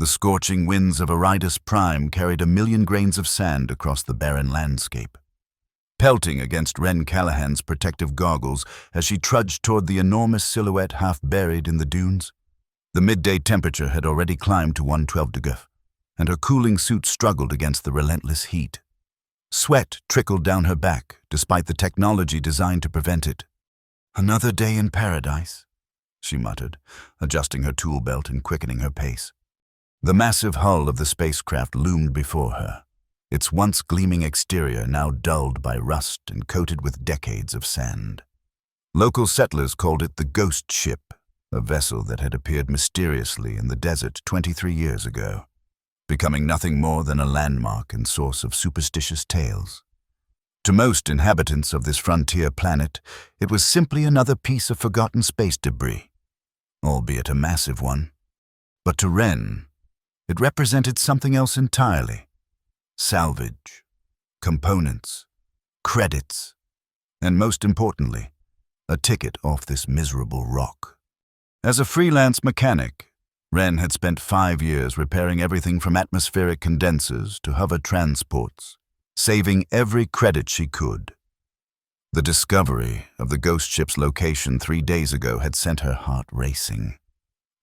The scorching winds of Aridus Prime carried 1,000,000 grains of sand across the barren landscape, pelting against Wren Callahan's protective goggles as she trudged toward the enormous silhouette half buried in the dunes. The midday temperature had already climbed to 112 degrees, and her cooling suit struggled against the relentless heat. Sweat trickled down her back, despite the technology designed to prevent it. "Another day in paradise," she muttered, adjusting her tool belt and quickening her pace. The massive hull of the spacecraft loomed before her, its once gleaming exterior now dulled by rust and coated with decades of sand. Local settlers called it the Ghost Ship, a vessel that had appeared mysteriously in the desert 23 years ago, becoming nothing more than a landmark and source of superstitious tales. To most inhabitants of this frontier planet, it was simply another piece of forgotten space debris, albeit a massive one. But to Wren, it represented something else entirely: salvage, components, credits, and most importantly, a ticket off this miserable rock. As a freelance mechanic, Wren had spent 5 years repairing everything from atmospheric condensers to hover transports, saving every credit she could. The discovery of the ghost ship's location 3 days ago had sent her heart racing.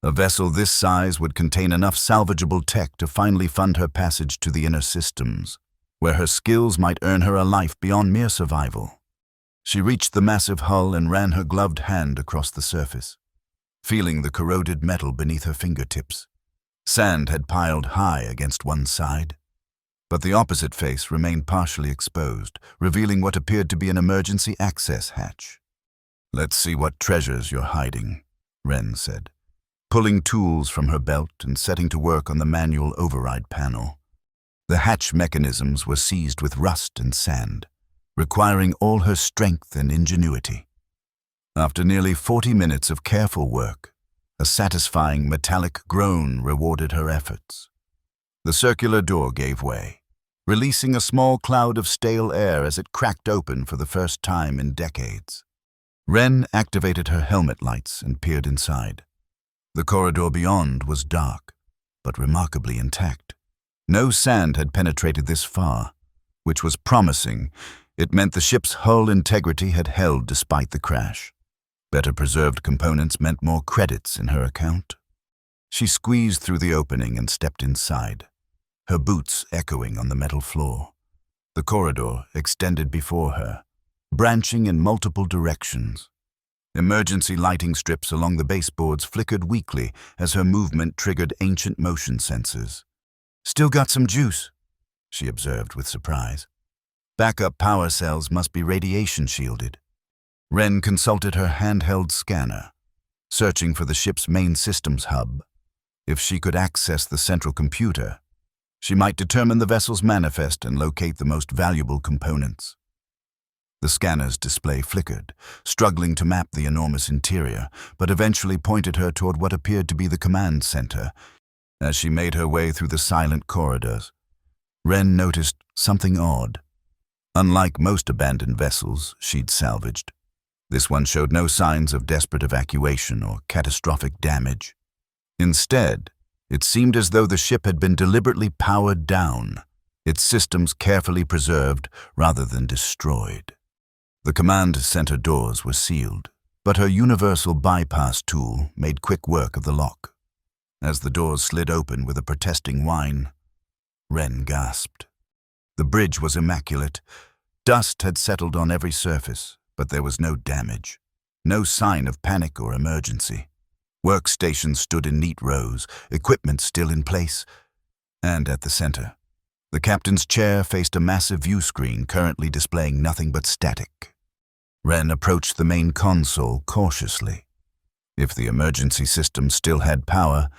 A vessel this size would contain enough salvageable tech to finally fund her passage to the inner systems, where her skills might earn her a life beyond mere survival. She reached the massive hull and ran her gloved hand across the surface, feeling the corroded metal beneath her fingertips. Sand had piled high against one side, but the opposite face remained partially exposed, revealing what appeared to be an emergency access hatch. "Let's see what treasures you're hiding," Wren said, pulling tools from her belt and setting to work on the manual override panel. The hatch mechanisms were seized with rust and sand, requiring all her strength and ingenuity. After nearly 40 minutes of careful work, a satisfying metallic groan rewarded her efforts. The circular door gave way, releasing a small cloud of stale air as it cracked open for the first time in decades. Wren activated her helmet lights and peered inside. The corridor beyond was dark, but remarkably intact. No sand had penetrated this far, which was promising. It meant the ship's hull integrity had held despite the crash. Better preserved components meant more credits in her account. She squeezed through the opening and stepped inside, her boots echoing on the metal floor. The corridor extended before her, branching in multiple directions. Emergency lighting strips along the baseboards flickered weakly as her movement triggered ancient motion sensors. "Still got some juice," she observed with surprise. "Backup power cells must be radiation shielded." Wren consulted her handheld scanner, searching for the ship's main systems hub. If she could access the central computer, she might determine the vessel's manifest and locate the most valuable components. The scanner's display flickered, struggling to map the enormous interior, but eventually pointed her toward what appeared to be the command center. As she made her way through the silent corridors, Wren noticed something odd. Unlike most abandoned vessels she'd salvaged, this one showed no signs of desperate evacuation or catastrophic damage. Instead, it seemed as though the ship had been deliberately powered down, its systems carefully preserved rather than destroyed. The command center doors were sealed, but her universal bypass tool made quick work of the lock. As the doors slid open with a protesting whine, Wren gasped. The bridge was immaculate. Dust had settled on every surface, but there was no damage, no sign of panic or emergency. Workstations stood in neat rows, equipment still in place, and at the center, the captain's chair faced a massive view screen currently displaying nothing but static. Wren approached the main console cautiously. If the emergency system still had power,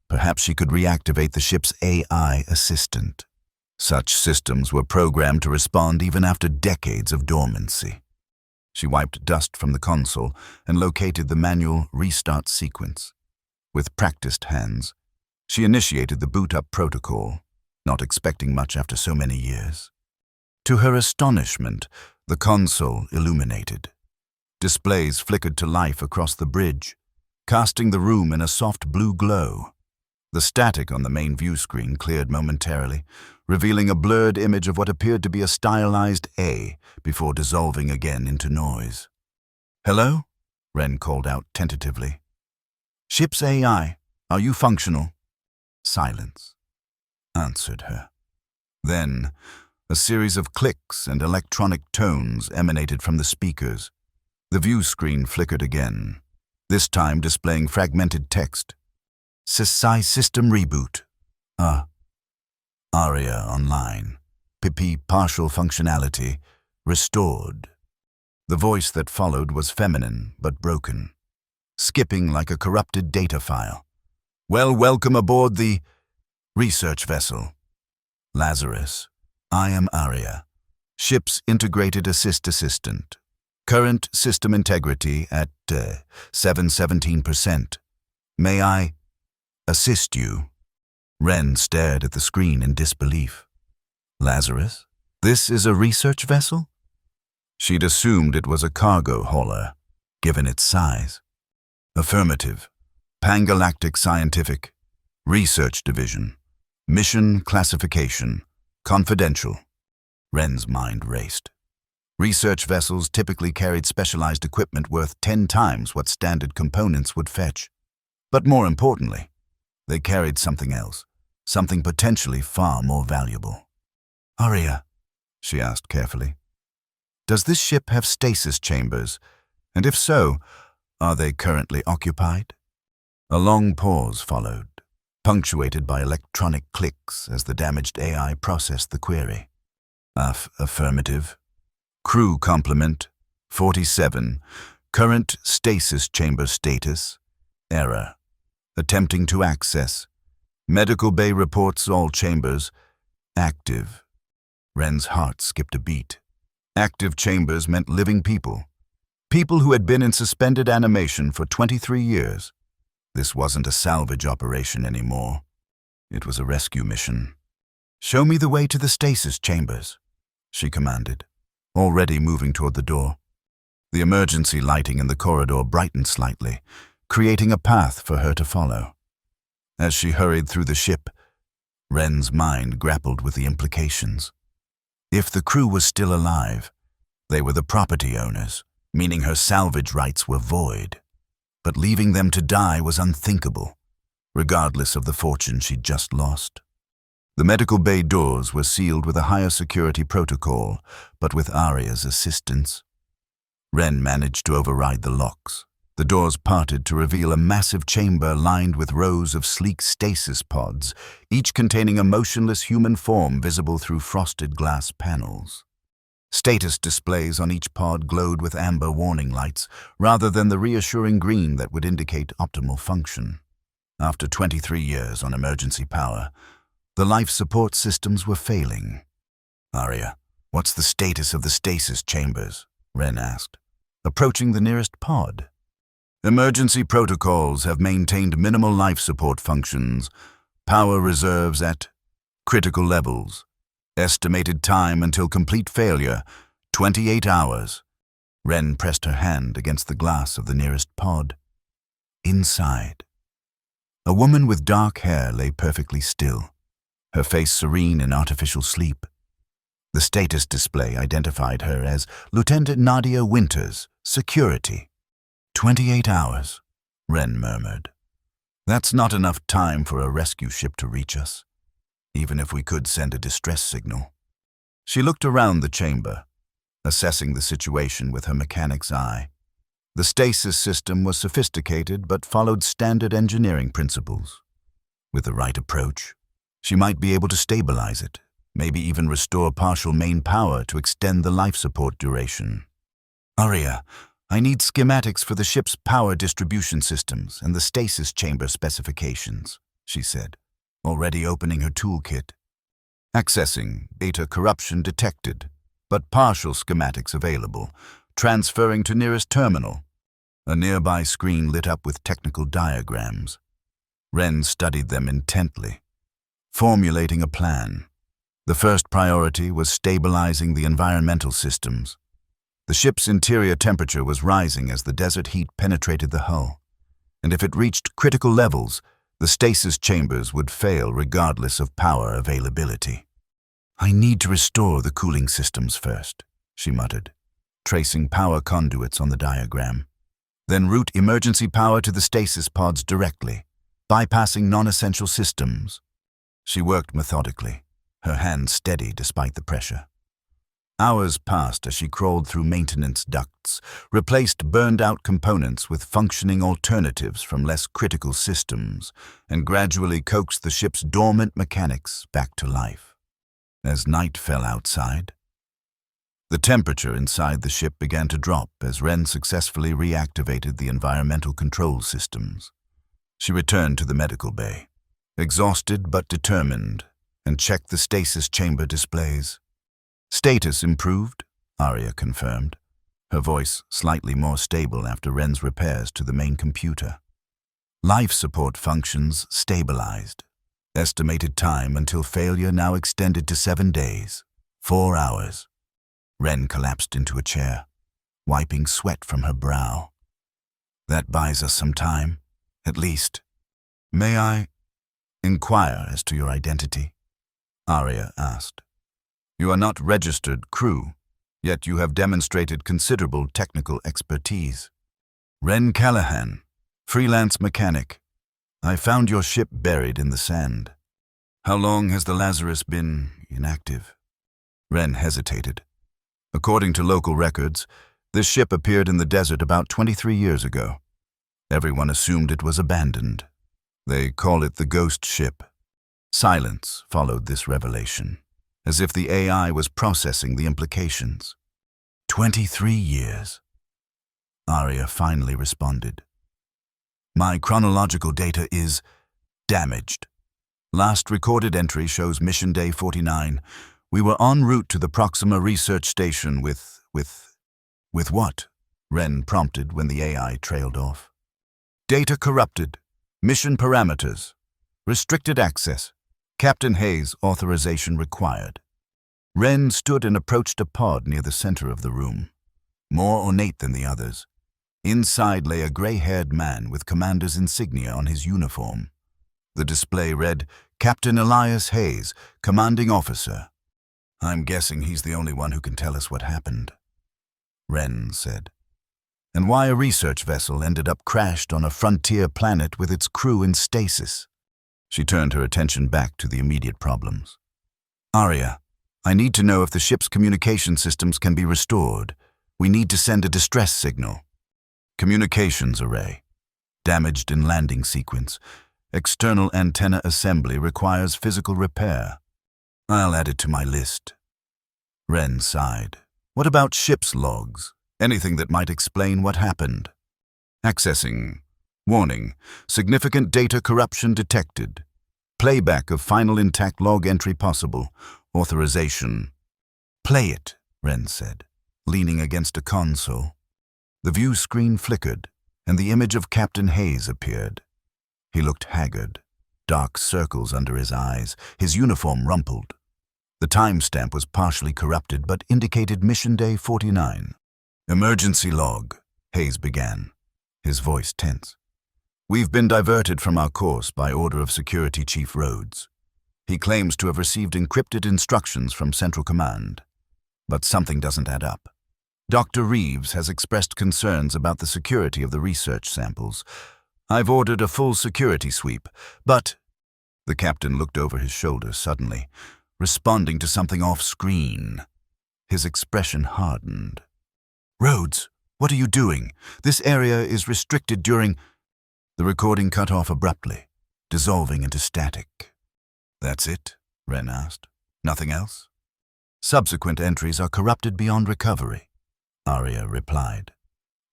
perhaps she could reactivate the ship's AI assistant. Such systems were programmed to respond even after decades of dormancy. She wiped dust from the console and located the manual restart sequence. With practiced hands, she initiated the boot-up protocol, not expecting much after so many years. To her astonishment, the console illuminated. Displays flickered to life across the bridge, casting the room in a soft blue glow. The static on the main view screen cleared momentarily, revealing a blurred image of what appeared to be a stylized A before dissolving again into noise. "Hello?" Wren called out tentatively. "Ship's AI, are you functional?" Silence answered her. Then, a series of clicks and electronic tones emanated from the speakers. The view screen flickered again, this time displaying fragmented text. "Sci-Fi system reboot. Aria online. PP partial functionality. Restored." The voice that followed was feminine but broken, skipping like a corrupted data file. "Well, welcome aboard the research vessel. Lazarus, I am Aria, ship's integrated assistant. Current system integrity at 717%. May I assist you?" Wren stared at the screen in disbelief. "Lazarus, this is a research vessel?" She'd assumed it was a cargo hauler, given its size. "Affirmative. Pangalactic Scientific. Research Division. Mission classification. Confidential." Wren's mind raced. Research vessels typically carried specialized equipment worth 10 times what standard components would fetch. But more importantly, they carried something else, something potentially far more valuable. "Aria," she asked carefully, "does this ship have stasis chambers? And if so, are they currently occupied?" A long pause followed, punctuated by electronic clicks as the damaged AI processed the query. Affirmative. Crew complement, 47. Current stasis chamber status. Error. Attempting to access. Medical bay reports all chambers. Active. Wren's heart skipped a beat. Active chambers meant living people. People who had been in suspended animation for 23 years. This wasn't a salvage operation anymore. It was a rescue mission. "Show me the way to the stasis chambers," she commanded, already moving toward the door. The emergency lighting in the corridor brightened slightly, creating a path for her to follow. As she hurried through the ship, Wren's mind grappled with the implications. If the crew was still alive, they were the property owners, meaning her salvage rights were void. But leaving them to die was unthinkable, regardless of the fortune she'd just lost. The medical bay doors were sealed with a higher security protocol, but with Aria's assistance. Wren managed to override the locks. The doors parted to reveal a massive chamber lined with rows of sleek stasis pods, each containing a motionless human form visible through frosted glass panels. Status displays on each pod glowed with amber warning lights, rather than the reassuring green that would indicate optimal function. After 23 years on emergency power, the life support systems were failing. "Aria, what's the status of the stasis chambers?" Wren asked, approaching the nearest pod. "Emergency protocols have maintained minimal life support functions. Power reserves at critical levels. Estimated time until complete failure, 28 hours. Wren pressed her hand against the glass of the nearest pod. Inside, a woman with dark hair lay perfectly still, her face serene in artificial sleep. The status display identified her as Lieutenant Nadia Winters, Security. 28 hours, Wren murmured. "That's not enough time for a rescue ship to reach us, even if we could send a distress signal." She looked around the chamber, assessing the situation with her mechanic's eye. The stasis system was sophisticated but followed standard engineering principles. With the right approach, she might be able to stabilize it, maybe even restore partial main power to extend the life support duration. "Aria, I need schematics for the ship's power distribution systems and the stasis chamber specifications," she said, already opening her toolkit. Accessing, data corruption detected, but partial schematics available, transferring to nearest terminal. A nearby screen lit up with technical diagrams. Wren studied them intently, formulating a plan. The first priority was stabilizing the environmental systems. The ship's interior temperature was rising as the desert heat penetrated the hull, and if it reached critical levels, The stasis chambers would fail regardless of power availability. "I need to restore the cooling systems first," she muttered, tracing power conduits on the diagram. "Then route emergency power to the stasis pods directly, bypassing non-essential systems." She worked methodically, her hands steady despite the pressure. Hours passed as she crawled through maintenance ducts, replaced burned-out components with functioning alternatives from less critical systems, and gradually coaxed the ship's dormant mechanics back to life. As night fell outside, the temperature inside the ship began to drop as Wren successfully reactivated the environmental control systems. She returned to the medical bay, exhausted but determined, and checked the stasis chamber displays. "Status improved," Arya confirmed, her voice slightly more stable after Wren's repairs to the main computer. "Life support functions stabilized. Estimated time until failure now extended to 7 days, 4 hours. Wren collapsed into a chair, wiping sweat from her brow. "That buys us some time, at least. May I inquire as to your identity?" Arya asked. "You are not registered crew, yet you have demonstrated considerable technical expertise." "Wren Callahan, freelance mechanic. I found your ship buried in the sand." "How long has the Lazarus been inactive?" Wren hesitated. According to local records, this ship appeared in the desert about 23 years ago. Everyone assumed it was abandoned. They call it the ghost ship. Silence followed this revelation, as if the AI was processing the implications. 23 years. Arya finally responded. "My chronological data is damaged. Last recorded entry shows mission day 49. We were en route to the Proxima research station with what?" Wren prompted when the AI trailed off. "Data corrupted. Mission parameters. Restricted access. Captain Hayes' authorization required." Wren stood and approached a pod near the center of the room, more ornate than the others. Inside lay a gray-haired man with commander's insignia on his uniform. The display read, "Captain Elias Hayes, Commanding Officer." "I'm guessing he's the only one who can tell us what happened," Wren said. "And why a research vessel ended up crashed on a frontier planet with its crew in stasis." She turned her attention back to the immediate problems. "Arya, I need to know if the ship's communication systems can be restored. We need to send a distress signal." "Communications array. Damaged in landing sequence. External antenna assembly requires physical repair." "I'll add it to my list." Wren sighed. "What about ship's logs? Anything that might explain what happened?" "Accessing. Warning. Significant data corruption detected. Playback of final intact log entry possible. Authorization." "Play it," Wren said, leaning against a console. The view screen flickered, and the image of Captain Hayes appeared. He looked haggard, dark circles under his eyes, his uniform rumpled. The timestamp was partially corrupted but indicated mission day 49. "Emergency log," Hayes began, his voice tense. "We've been diverted from our course by order of Security Chief Rhodes. He claims to have received encrypted instructions from Central Command. But something doesn't add up. Dr. Reeves has expressed concerns about the security of the research samples. I've ordered a full security sweep, but—" The captain looked over his shoulder suddenly, responding to something off-screen. His expression hardened. "Rhodes, what are you doing? This area is restricted during—" The recording cut off abruptly, dissolving into static. "That's it?" Wren asked. "Nothing else?" "Subsequent entries are corrupted beyond recovery," Arya replied.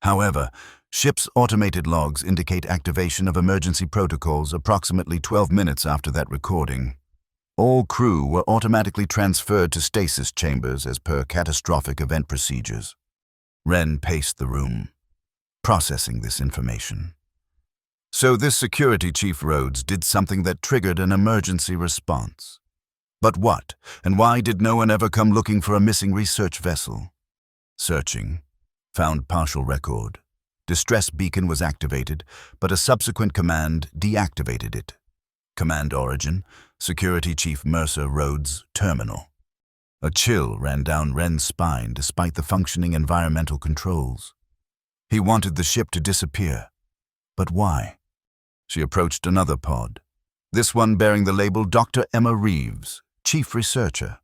"However, ship's automated logs indicate activation of emergency protocols approximately 12 minutes after that recording. All crew were automatically transferred to stasis chambers as per catastrophic event procedures." Wren paced the room, processing this information. "So this Security Chief Rhodes did something that triggered an emergency response. But what, and why did no one ever come looking for a missing research vessel?" "Searching. Found partial record. Distress beacon was activated, but a subsequent command deactivated it. Command origin, Security Chief Mercer Rhodes, Terminal. A chill ran down Wren's spine despite the functioning environmental controls. He wanted the ship to disappear. But why? She approached another pod, this one bearing the label Dr. Emma Reeves, Chief Researcher.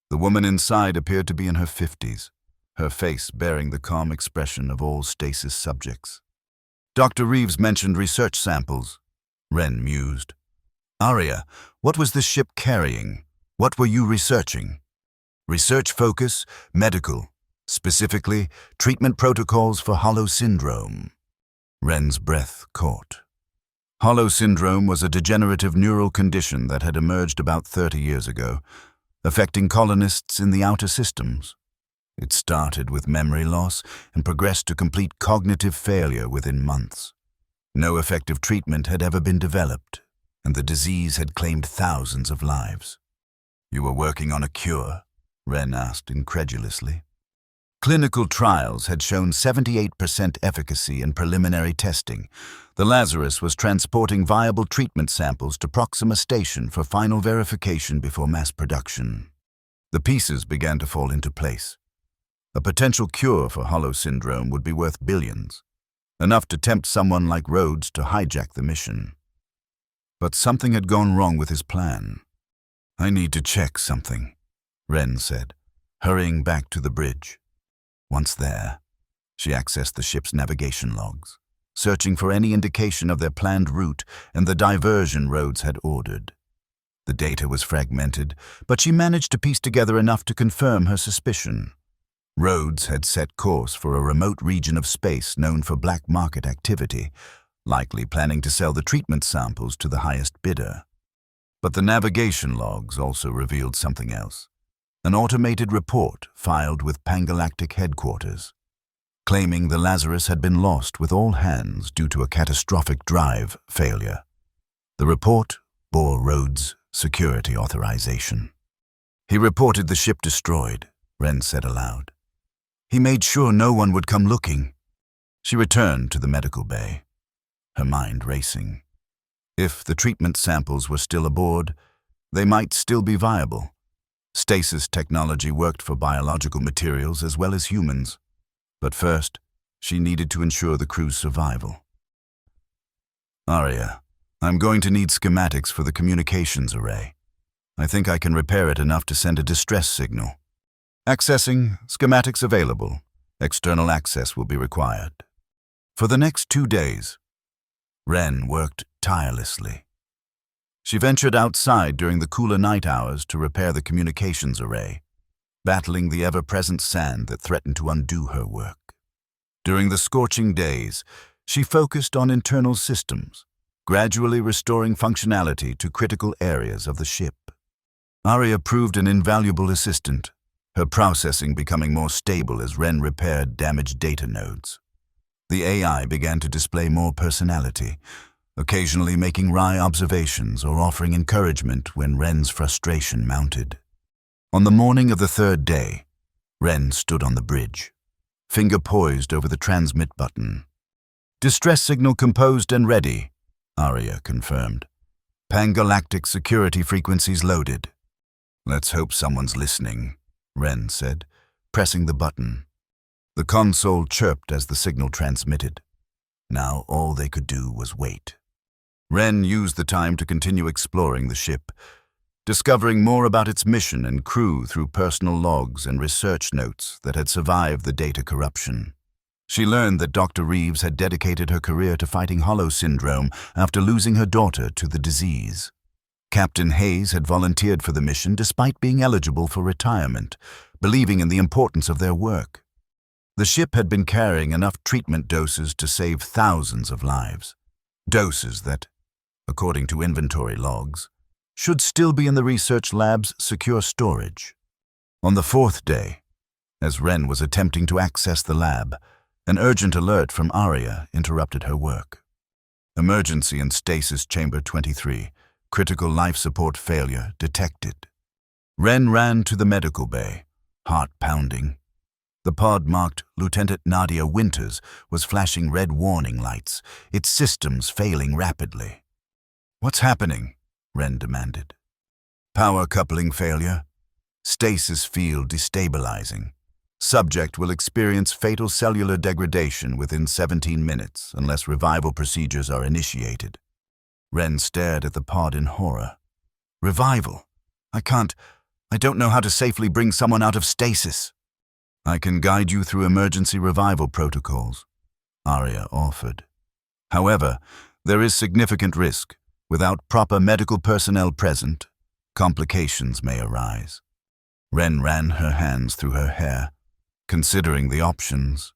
The woman inside appeared to be in her 50s, her face bearing the calm expression of all stasis subjects. Dr. Reeves mentioned research samples. Wren mused. Aria, what was this ship carrying? What were you researching? Research focus, medical. Specifically, treatment protocols for Hollow Syndrome. Wren's breath caught. Hollow Syndrome was a degenerative neural condition that had emerged about 30 years ago, affecting colonists in the outer systems. It started with memory loss and progressed to complete cognitive failure within months. No effective treatment had ever been developed, and the disease had claimed thousands of lives. You were working on a cure? Wren asked incredulously. Clinical trials had shown 78% efficacy in preliminary testing. The Lazarus was transporting viable treatment samples to Proxima Station for final verification before mass production. The pieces began to fall into place. A potential cure for Hollow Syndrome would be worth billions, enough to tempt someone like Rhodes to hijack the mission. But something had gone wrong with his plan. I need to check something, Wren said, hurrying back to the bridge. Once there, she accessed the ship's navigation logs, searching for any indication of their planned route and the diversion Rhodes had ordered. The data was fragmented, but she managed to piece together enough to confirm her suspicion. Rhodes had set course for a remote region of space known for black market activity, likely planning to sell the treatment samples to the highest bidder. But the navigation logs also revealed something else. An automated report filed with Pangalactic headquarters, claiming the Lazarus had been lost with all hands due to a catastrophic drive failure. The report bore Rhodes' security authorization. He reported the ship destroyed, Wren said aloud. He made sure no one would come looking. She returned to the medical bay, her mind racing. If the treatment samples were still aboard, they might still be viable. Stasis technology worked for biological materials as well as humans. But first, she needed to ensure the crew's survival. Aria, I'm going to need schematics for the communications array. I think I can repair it enough to send a distress signal. Accessing, schematics available. External access will be required. For the next 2 days, Wren worked tirelessly. She ventured outside during the cooler night hours to repair the communications array, battling the ever-present sand that threatened to undo her work. During the scorching days, she focused on internal systems, gradually restoring functionality to critical areas of the ship. Aria proved an invaluable assistant, her processing becoming more stable as Wren repaired damaged data nodes. The AI began to display more personality, occasionally making wry observations or offering encouragement when Wren's frustration mounted. On the morning of the 3rd day, Wren stood on the bridge, finger poised over the transmit button. Distress signal composed and ready, Aria confirmed. Pangalactic security frequencies loaded. Let's hope someone's listening, Wren said, pressing the button. The console chirped as the signal transmitted. Now all they could do was wait. Wren used the time to continue exploring the ship, discovering more about its mission and crew through personal logs and research notes that had survived the data corruption. She learned that Dr. Reeves had dedicated her career to fighting Hollow Syndrome after losing her daughter to the disease. Captain Hayes had volunteered for the mission despite being eligible for retirement, believing in the importance of their work. The ship had been carrying enough treatment doses to save thousands of lives. Doses that, according to inventory logs, should still be in the research lab's secure storage. On the 4th day, as Wren was attempting to access the lab, an urgent alert from Aria interrupted her work. Emergency in Stasis Chamber 23. Critical life support failure detected. Wren ran to the medical bay, heart pounding. The pod marked Lieutenant Nadia Winters was flashing red warning lights, its systems failing rapidly. "What's happening?" Wren demanded. "Power coupling failure. Stasis field destabilizing. Subject will experience fatal cellular degradation within 17 minutes unless revival procedures are initiated." Wren stared at the pod in horror. "Revival? I don't know how to safely bring someone out of stasis." "I can guide you through emergency revival protocols," Arya offered. "However, there is significant risk. Without proper medical personnel present, complications may arise." Wren ran her hands through her hair, considering the options.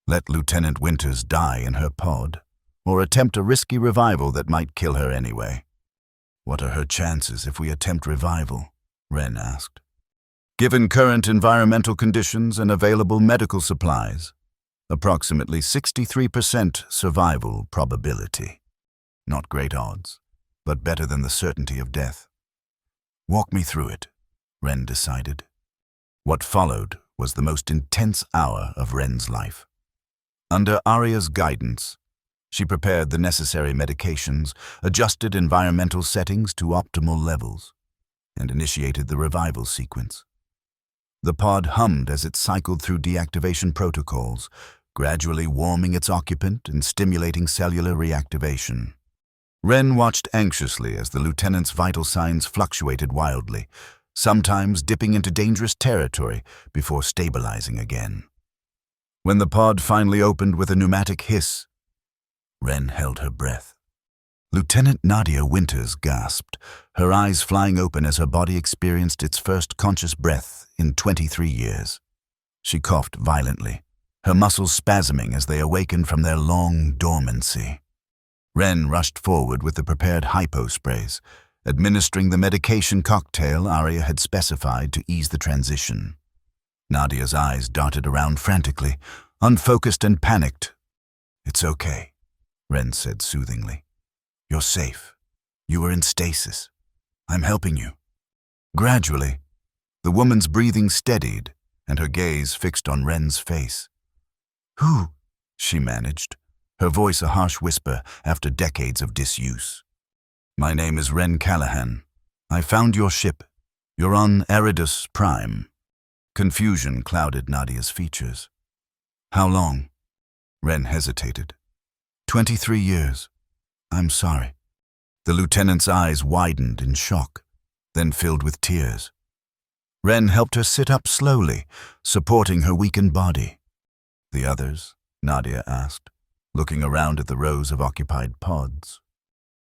Let Lieutenant Winters die in her pod, or attempt a risky revival that might kill her anyway. "What are her chances if we attempt revival?" Wren asked. "Given current environmental conditions and available medical supplies, approximately 63% survival probability. Not great odds, but better than the certainty of death." "Walk me through it," Wren decided. What followed was the most intense hour of Wren's life. Under Arya's guidance, she prepared the necessary medications, adjusted environmental settings to optimal levels, and initiated the revival sequence. The pod hummed as it cycled through deactivation protocols, gradually warming its occupant and stimulating cellular reactivation. Wren watched anxiously as the lieutenant's vital signs fluctuated wildly, sometimes dipping into dangerous territory before stabilizing again. When the pod finally opened with a pneumatic hiss, Wren held her breath. Lieutenant Nadia Winters gasped, her eyes flying open as her body experienced its first conscious breath in 23 years. She coughed violently, her muscles spasming as they awakened from their long dormancy. Wren rushed forward with the prepared hypo sprays, administering the medication cocktail Arya had specified to ease the transition. Nadia's eyes darted around frantically, unfocused and panicked. "It's okay," Wren said soothingly. "You're safe. You are in stasis. I'm helping you." Gradually, the woman's breathing steadied and her gaze fixed on Wren's face. "Who?" she managed, her voice a harsh whisper after decades of disuse. "My name is Wren Callahan. I found your ship. You're on Eridus Prime." Confusion clouded Nadia's features. "How long?" Wren hesitated. 23 years. I'm sorry." The lieutenant's eyes widened in shock, then filled with tears. Wren helped her sit up slowly, supporting her weakened body. "The others?" Nadia asked, looking around at the rows of occupied pods.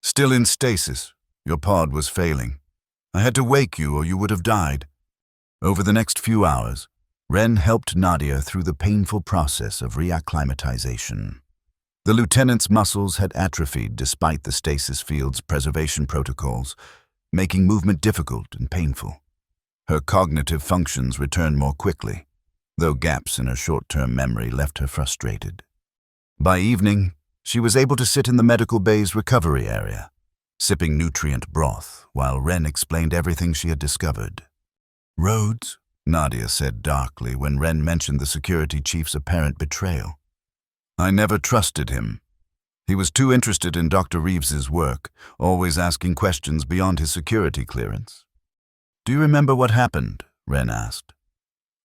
"Still in stasis. Your pod was failing. I had to wake you or you would have died." Over the next few hours, Wren helped Nadia through the painful process of reacclimatization. The lieutenant's muscles had atrophied despite the stasis field's preservation protocols, making movement difficult and painful. Her cognitive functions returned more quickly, though gaps in her short-term memory left her frustrated. By evening, she was able to sit in the medical bay's recovery area, sipping nutrient broth while Wren explained everything she had discovered. "Rhodes?" Nadia said darkly when Wren mentioned the security chief's apparent betrayal. "I never trusted him. He was too interested in Dr. Reeves's work, always asking questions beyond his security clearance." "Do you remember what happened?" Wren asked.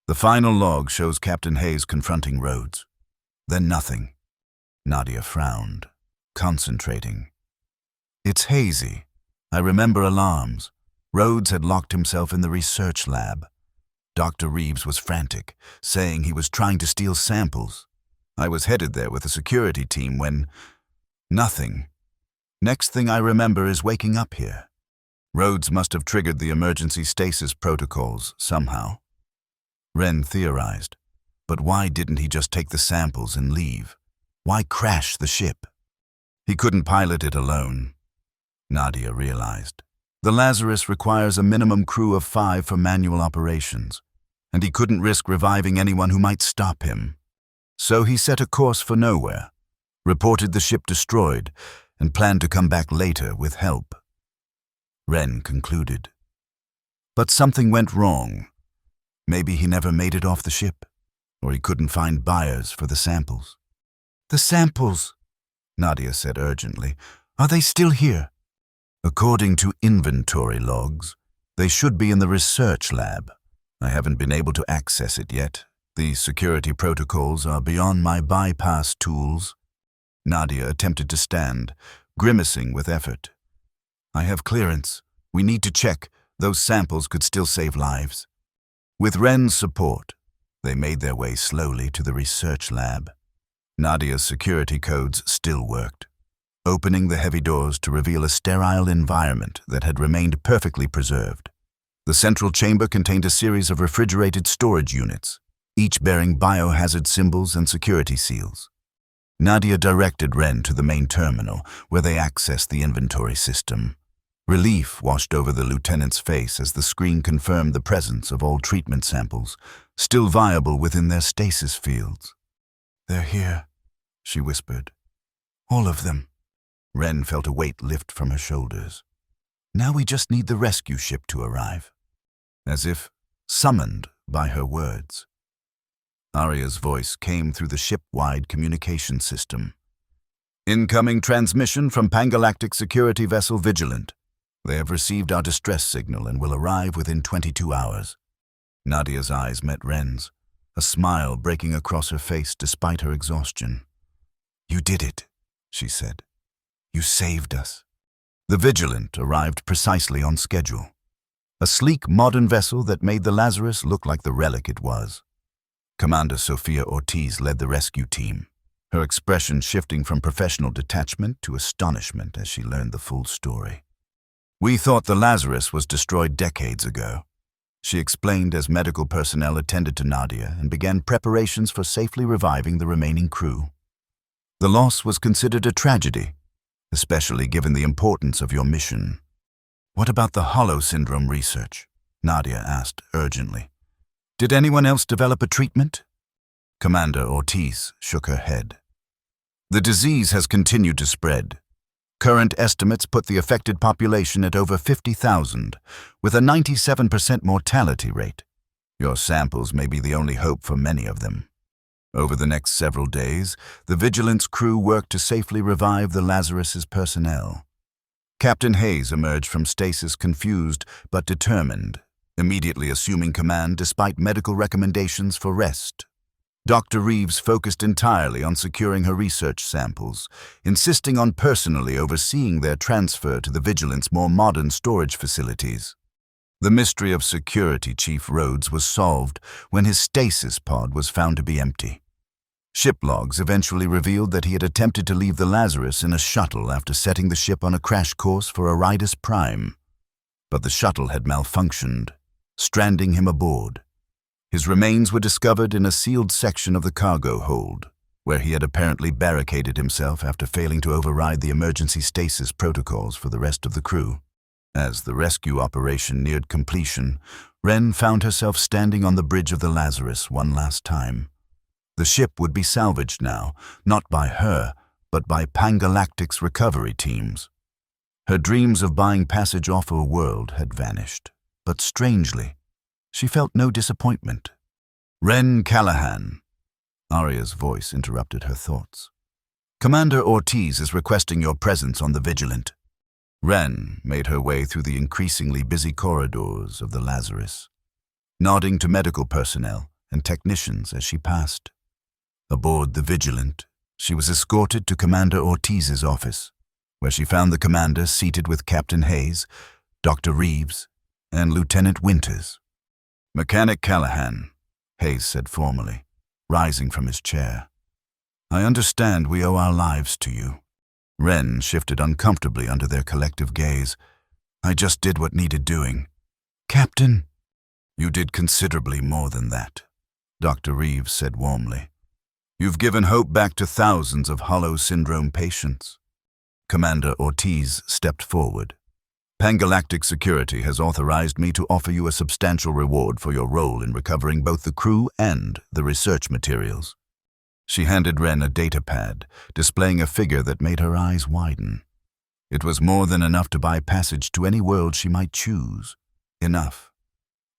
"The final log shows Captain Hayes confronting Rhodes. Then nothing." Nadia frowned, concentrating. "It's hazy. I remember alarms. Rhodes had locked himself in the research lab. Dr. Reeves was frantic, saying he was trying to steal samples. I was headed there with a security team when... nothing. Next thing I remember is waking up here. Rhodes must have triggered the emergency stasis protocols somehow." Wren theorized. But why didn't he just take the samples and leave? Why crash the ship? He couldn't pilot it alone, Nadia realized. The Lazarus requires a minimum crew of 5 for manual operations, and he couldn't risk reviving anyone who might stop him. So he set a course for nowhere, reported the ship destroyed, and planned to come back later with help. Wren concluded. But something went wrong. Maybe he never made it off the ship. or he couldn't find buyers for the samples. "The samples," Nadia said urgently. "Are they still here?" "According to inventory logs, they should be in the research lab. I haven't been able to access it yet. The security protocols are beyond my bypass tools." Nadia attempted to stand, grimacing with effort. "I have clearance. We need to check. Those samples could still save lives." With Wren's support, they made their way slowly to the research lab. Nadia's security codes still worked, opening the heavy doors to reveal a sterile environment that had remained perfectly preserved. The central chamber contained a series of refrigerated storage units, each bearing biohazard symbols and security seals. Nadia directed Wren to the main terminal, where they accessed the inventory system. Relief washed over the lieutenant's face as the screen confirmed the presence of all treatment samples, still viable within their stasis fields. "They're here," she whispered. "All of them." Wren felt a weight lift from her shoulders. "Now we just need the rescue ship to arrive." As if summoned by her words, Arya's voice came through the ship-wide communication system. "Incoming transmission from Pangalactic Security Vessel Vigilant. They have received our distress signal and will arrive within 22 hours. Nadia's eyes met Wren's, a smile breaking across her face despite her exhaustion. "You did it," she said. "You saved us." The Vigilant arrived precisely on schedule. A sleek, modern vessel that made the Lazarus look like the relic it was. Commander Sofia Ortiz led the rescue team, her expression shifting from professional detachment to astonishment as she learned the full story. "We thought the Lazarus was destroyed decades ago," she explained as medical personnel attended to Nadia and began preparations for safely reviving the remaining crew. "The loss was considered a tragedy, especially given the importance of your mission." "What about the Hollow Syndrome research?" Nadia asked urgently. "Did anyone else develop a treatment?" Commander Ortiz shook her head. "The disease has continued to spread. Current estimates put the affected population at over 50,000, with a 97% mortality rate. Your samples may be the only hope for many of them." Over the next several days, the Vigilance crew worked to safely revive the Lazarus's personnel. Captain Hayes emerged from stasis confused but determined, immediately assuming command despite medical recommendations for rest. Dr. Reeves focused entirely on securing her research samples, insisting on personally overseeing their transfer to the Vigilant's more modern storage facilities. The mystery of Security Chief Rhodes was solved when his stasis pod was found to be empty. Ship logs eventually revealed that he had attempted to leave the Lazarus in a shuttle after setting the ship on a crash course for Aridus Prime. But the shuttle had malfunctioned, stranding him aboard. His remains were discovered in a sealed section of the cargo hold, where he had apparently barricaded himself after failing to override the emergency stasis protocols for the rest of the crew. As the rescue operation neared completion, Wren found herself standing on the bridge of the Lazarus one last time. The ship would be salvaged now, not by her, but by Pangalactic's recovery teams. Her dreams of buying passage off her world had vanished, but strangely, she felt no disappointment. "Wren Callahan," Arya's voice interrupted her thoughts. "Commander Ortiz is requesting your presence on the Vigilant." Wren made her way through the increasingly busy corridors of the Lazarus, nodding to medical personnel and technicians as she passed. Aboard the Vigilant, she was escorted to Commander Ortiz's office, where she found the commander seated with Captain Hayes, Dr. Reeves, and Lieutenant Winters. "Mechanic Callahan," Hayes said formally, rising from his chair. "I understand we owe our lives to you." Wren shifted uncomfortably under their collective gaze. "I just did what needed doing." "Captain." "You did considerably more than that," Dr. Reeves said warmly. "You've given hope back to thousands of Hollow Syndrome patients." Commander Ortiz stepped forward. "Pangalactic Security has authorized me to offer you a substantial reward for your role in recovering both the crew and the research materials." She handed Wren a data pad, displaying a figure that made her eyes widen. It was more than enough to buy passage to any world she might choose. Enough,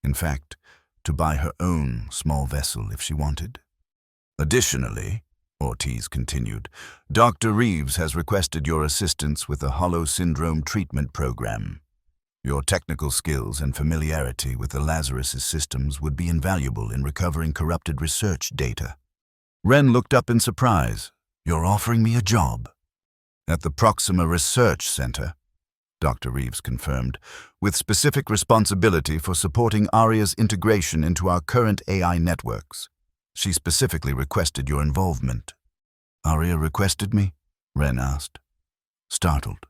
in fact, to buy her own small vessel if she wanted. Additionally, Ortiz continued, Dr. Reeves has requested your assistance with the Hollow Syndrome treatment program. Your technical skills and familiarity with the Lazarus' systems would be invaluable in recovering corrupted research data. Wren looked up in surprise. You're offering me a job? At the Proxima Research Center, Dr. Reeves confirmed, with specific responsibility for supporting ARIA's integration into our current AI networks. She specifically requested your involvement. ARIA requested me? Wren asked, startled.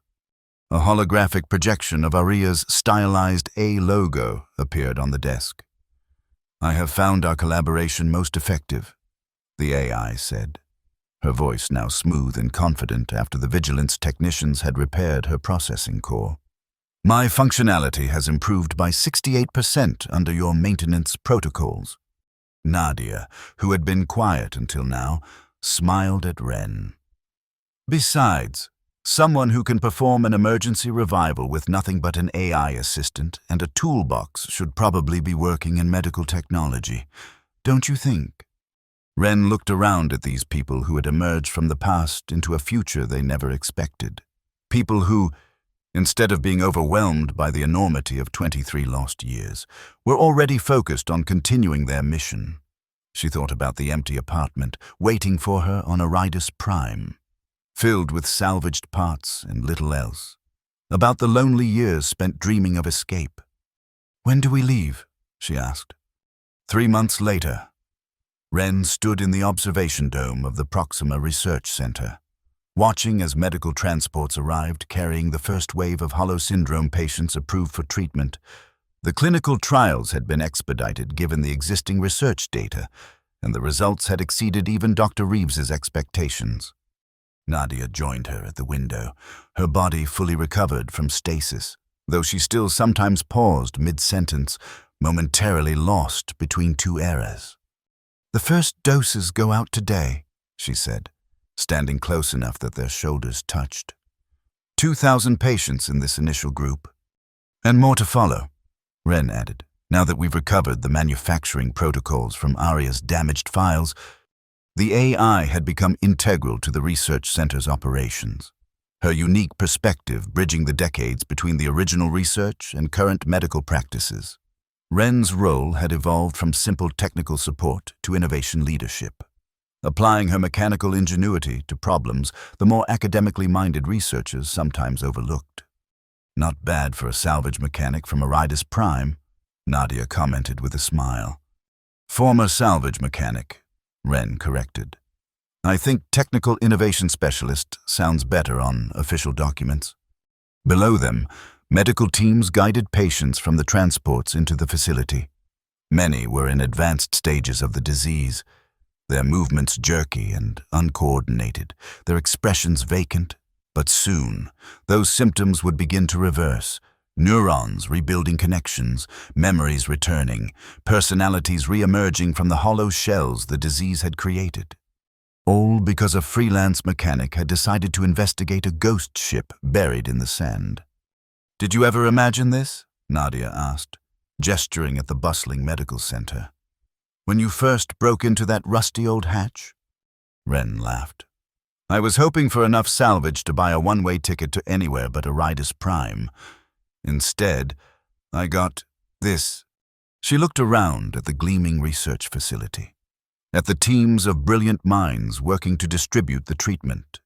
A holographic projection of ARIA's stylized A logo appeared on the desk. I have found our collaboration most effective, the AI said, her voice now smooth and confident after the vigilance technicians had repaired her processing core. My functionality has improved by 68% under your maintenance protocols. Nadia, who had been quiet until now, smiled at Wren. Besides, someone who can perform an emergency revival with nothing but an AI assistant and a toolbox should probably be working in medical technology, don't you think? Wren looked around at these people who had emerged from the past into a future they never expected. People who, instead of being overwhelmed by the enormity of 23 lost years, were already focused on continuing their mission. She thought about the empty apartment waiting for her on Aridus Prime, filled with salvaged parts and little else. About the lonely years spent dreaming of escape. When do we leave? She asked. 3 months later. Wren stood in the observation dome of the Proxima Research Center, watching as medical transports arrived carrying the first wave of Hollow Syndrome patients approved for treatment. The clinical trials had been expedited given the existing research data, and the results had exceeded even Dr. Reeves's expectations. Nadia joined her at the window, her body fully recovered from stasis, though she still sometimes paused mid-sentence, momentarily lost between two eras. The first doses go out today, she said, standing close enough that their shoulders touched. 2,000 patients in this initial group. And more to follow, Wren added. Now that we've recovered the manufacturing protocols from ARIA's damaged files, the AI had become integral to the research center's operations, her unique perspective bridging the decades between the original research and current medical practices. Wren's role had evolved from simple technical support to innovation leadership, applying her mechanical ingenuity to problems the more academically minded researchers sometimes overlooked. Not bad for a salvage mechanic from Aridus Prime, Nadia commented with a smile. Former salvage mechanic, Wren corrected. I think technical innovation specialist sounds better on official documents. Below them, medical teams guided patients from the transports into the facility. Many were in advanced stages of the disease, their movements jerky and uncoordinated, their expressions vacant. But soon, those symptoms would begin to reverse, neurons rebuilding connections, memories returning, personalities re-emerging from the hollow shells the disease had created. All because a freelance mechanic had decided to investigate a ghost ship buried in the sand. Did you ever imagine this? Nadia asked, gesturing at the bustling medical center. When you first broke into that rusty old hatch? Wren laughed. I was hoping for enough salvage to buy a one-way ticket to anywhere but Aridus Prime. Instead, I got this. She looked around at the gleaming research facility, at the teams of brilliant minds working to distribute the treatment,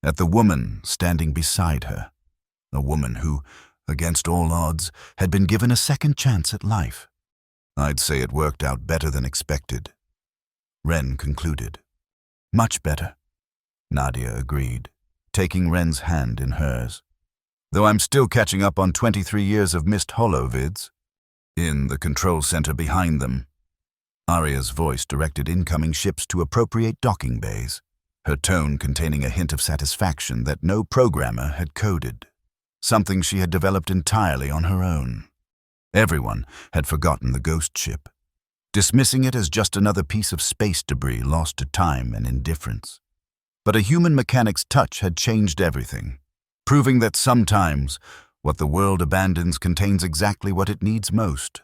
at the woman standing beside her, a woman who, against all odds, had been given a second chance at life. I'd say it worked out better than expected. Wren concluded. Much better, Nadia agreed, taking Wren's hand in hers. Though I'm still catching up on 23 years of missed holovids. In the control center behind them, Aria's voice directed incoming ships to appropriate docking bays, her tone containing a hint of satisfaction that no programmer had coded, something she had developed entirely on her own. Everyone had forgotten the ghost ship, dismissing it as just another piece of space debris lost to time and indifference. But a human mechanic's touch had changed everything, proving that sometimes what the world abandons contains exactly what it needs most: